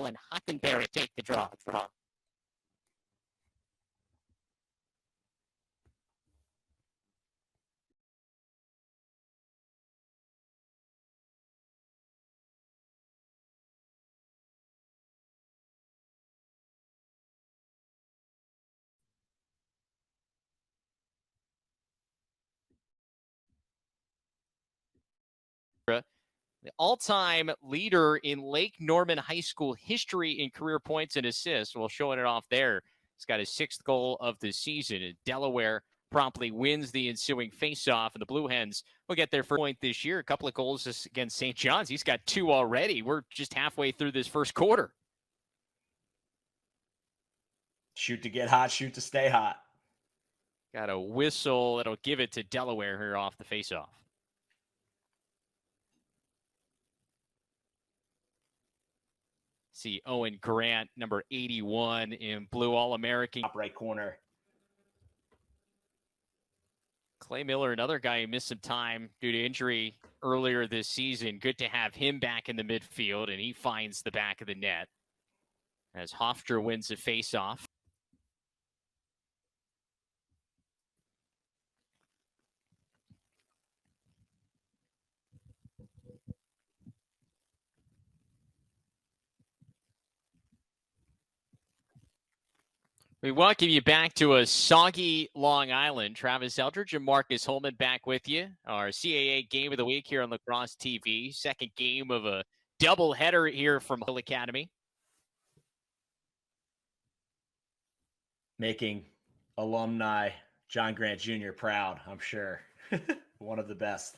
And Hockenberry take the draw. The all-time leader in Lake Norman High School history in career points and assists. Well, showing it off there. He's got his 6th goal of the season. And Delaware promptly wins the ensuing faceoff, and the Blue Hens will get their first point this year. A couple of goals against St. John's. He's got 2 already. We're just halfway through this first quarter. Shoot to get hot, shoot to stay hot. Got a whistle that'll give it to Delaware here off the faceoff. See Owen Grant, number 81 in blue, All-American. Top right corner. Clay Miller, another guy who missed some time due to injury earlier this season. Good to have him back in the midfield, and he finds the back of the net as Hofstra wins the faceoff. We welcome you back to a soggy Long Island. Travis Eldridge and Marcus Holman back with you. Our CAA game of the week here on Lacrosse TV. Second game of a doubleheader here from Hill Academy. Making alumni John Grant Jr. proud, I'm sure. One of the best.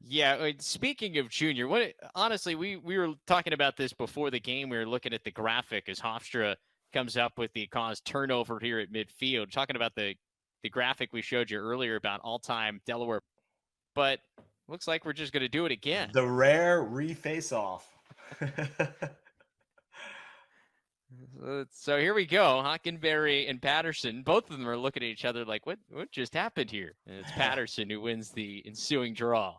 Yeah, speaking of junior, honestly, we were talking about this before the game. We were looking at the graphic as Hofstra comes up with the caused turnover here at midfield. Talking about the graphic we showed you earlier about all-time Delaware. But looks like we're just going to do it again. The rare re-face-off. So here we go. Hockenberry and Patterson, both of them are looking at each other like, what just happened here? And it's Patterson who wins the ensuing draw.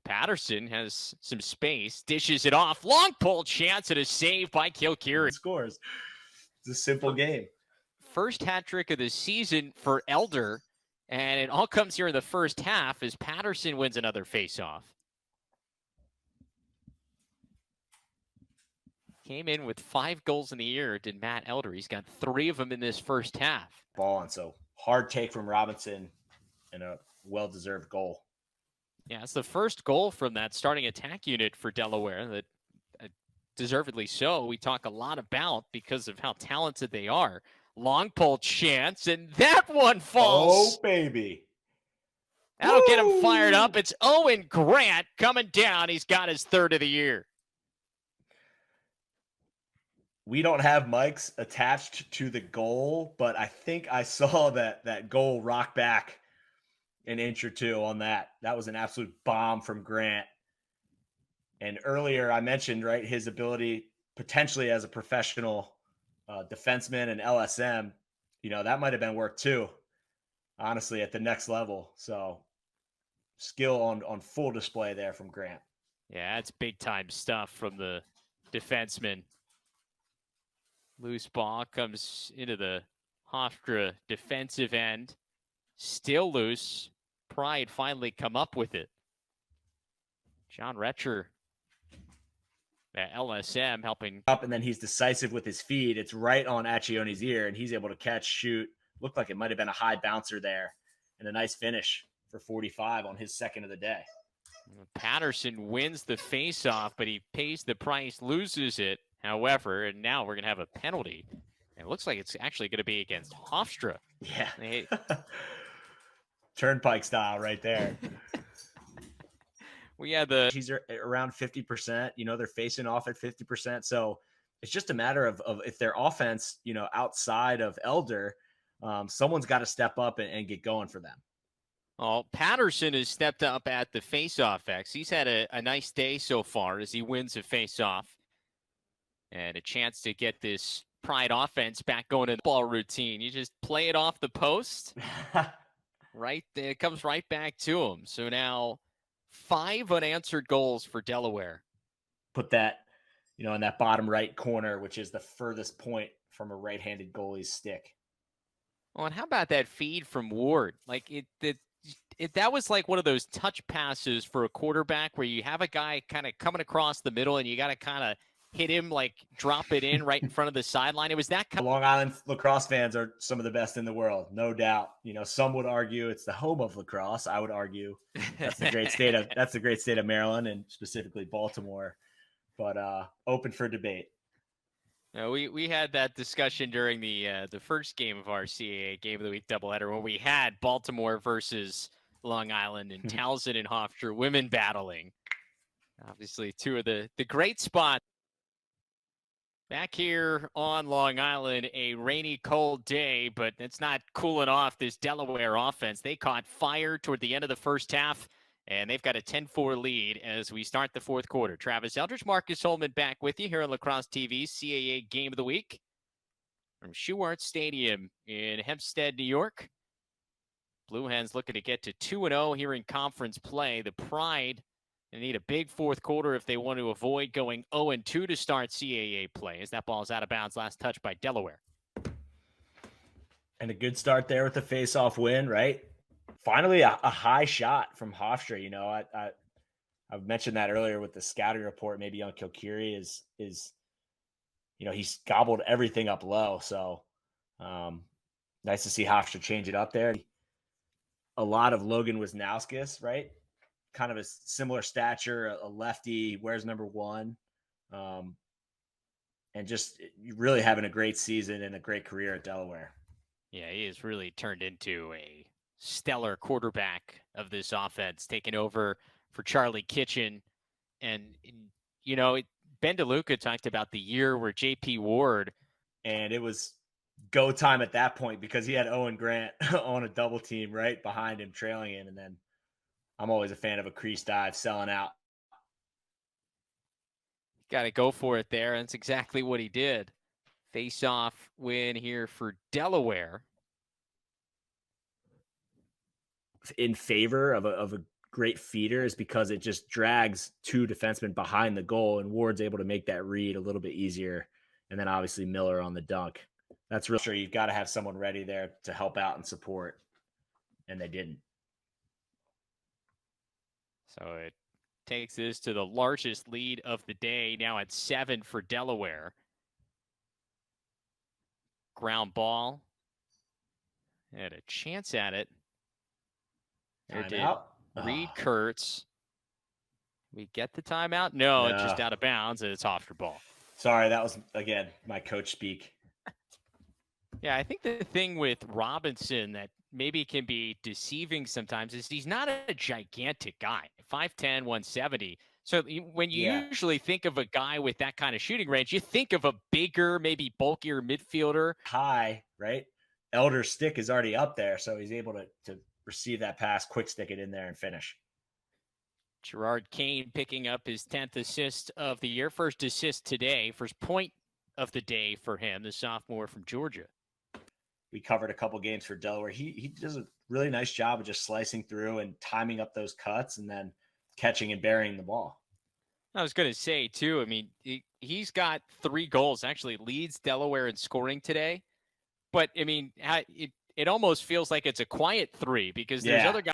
Patterson has some space, dishes it off. Long pull chance and a save by Kilkiri. Scores. It's a simple game. First hat trick of the season for Elder, and it all comes here in the first half as Patterson wins another faceoff. Came in with 5 goals in the year, did Matt Elder. He's got 3 of them in this first half. Ball, and so hard take from Robinson and a well-deserved goal. Yeah, it's the first goal from that starting attack unit for Delaware that deservedly so. We talk a lot about because of how talented they are. Long pull chance, and that one falls. Oh, baby. That'll get him fired up. It's Owen Grant coming down. He's got his 3rd of the year. We don't have mics attached to the goal, but I think I saw that goal rock back an inch or two on that. That was an absolute bomb from Grant. And earlier I mentioned, right, his ability potentially as a professional defenseman and LSM, that might have been work too, honestly, at the next level. So skill on full display there from Grant. Yeah, that's big time stuff from the defenseman. Loose ball comes into the Hofstra defensive end. Still loose. Pride finally come up with it. John Retcher, LSM, helping up, and then he's decisive with his feed. It's right on Accione's ear, and he's able to catch, shoot. Looked like it might have been a high bouncer there, and a nice finish for 45 on his 2nd of the day. Patterson wins the faceoff, but he pays the price, loses it, however, and now we're going to have a penalty. And it looks like it's actually going to be against Hofstra. Yeah. Turnpike style right there. We had he's around 50%. They're facing off at 50%. So it's just a matter of if their offense, outside of Elder, someone's got to step up and get going for them. Oh, Patterson has stepped up at the faceoff X. He's had a nice day so far as he wins a faceoff. And a chance to get this Pride offense back going in the ball routine. You just play it off the post. Right there, it comes right back to him. So now 5 unanswered goals for Delaware. Put that, in that bottom right corner, which is the furthest point from a right-handed goalie's stick. Oh, and how about that feed from Ward? Like that was like one of those touch passes for a quarterback where you have a guy kind of coming across the middle and you got to kind of hit him, like drop it in right in front of the sideline. It was that kind Long Island lacrosse fans are some of the best in the world, no doubt. Some would argue it's the home of lacrosse. I would argue that's the great state of Maryland, and specifically Baltimore. But open for debate. We had that discussion during the first game of our CAA Game of the Week doubleheader when we had Baltimore versus Long Island and Towson and Hofstra women battling. Obviously, two of the great spots. Back here on Long Island, a rainy, cold day, but it's not cooling off this Delaware offense. They caught fire toward the end of the first half, and they've got a 10-4 lead as we start the fourth quarter. Travis Eldridge, Marcus Holman back with you here on Lacrosse TV's CAA Game of the Week from Schuart Stadium in Hempstead, New York. Blue Hens looking to get to 2-0 here in conference play. The Pride, they need a big fourth quarter if they want to avoid going 0-2 to start CAA play, as that ball is out of bounds. Last touch by Delaware. And a good start there with the face-off win, right? Finally, a high shot from Hofstra. I've mentioned that earlier with the scouting report, maybe on Kilkiri is he's gobbled everything up low. So nice to see Hofstra change it up there. A lot of Logan Wisnauskas, right? Kind of a similar stature, a lefty, wears number 1. And just really having a great season and a great career at Delaware. Yeah, he has really turned into a stellar quarterback of this offense, taking over for Charlie Kitchen. And, Ben DeLuca talked about the year where J.P. Ward. And it was go time at that point because he had Owen Grant on a double team right behind him, trailing him. And then I'm always a fan of a crease dive, selling out. Got to go for it there. That's exactly what he did. Face-off win here for Delaware. In favor of a great feeder is because it just drags 2 defensemen behind the goal, and Ward's able to make that read a little bit easier. And then obviously Miller on the dunk. That's real sure you've got to have someone ready there to help out and support. And they didn't. So it takes this to the largest lead of the day, now at 7 for Delaware. Ground ball. Had a chance at it. There did Reed Kurtz. We get the timeout? No, it's just out of bounds, and it's Hofstra ball. Sorry, that was, again, my coach speak. Yeah, I think the thing with Robinson that maybe can be deceiving sometimes is he's not a gigantic guy, 5'10", 170. So when you usually think of a guy with that kind of shooting range, you think of a bigger, maybe bulkier midfielder. High, right? Elder's stick is already up there, so he's able to receive that pass, quick stick it in there, and finish. Gerard Kane picking up his 10th assist of the year. First assist today, first point of the day for him, the sophomore from Georgia. We covered a couple games for Delaware. He does a really nice job of just slicing through and timing up those cuts and then catching and burying the ball. I was going to say, too, I mean, he's got 3 goals, actually leads Delaware in scoring today. But, I mean, it almost feels like it's a quiet 3 because there's other guys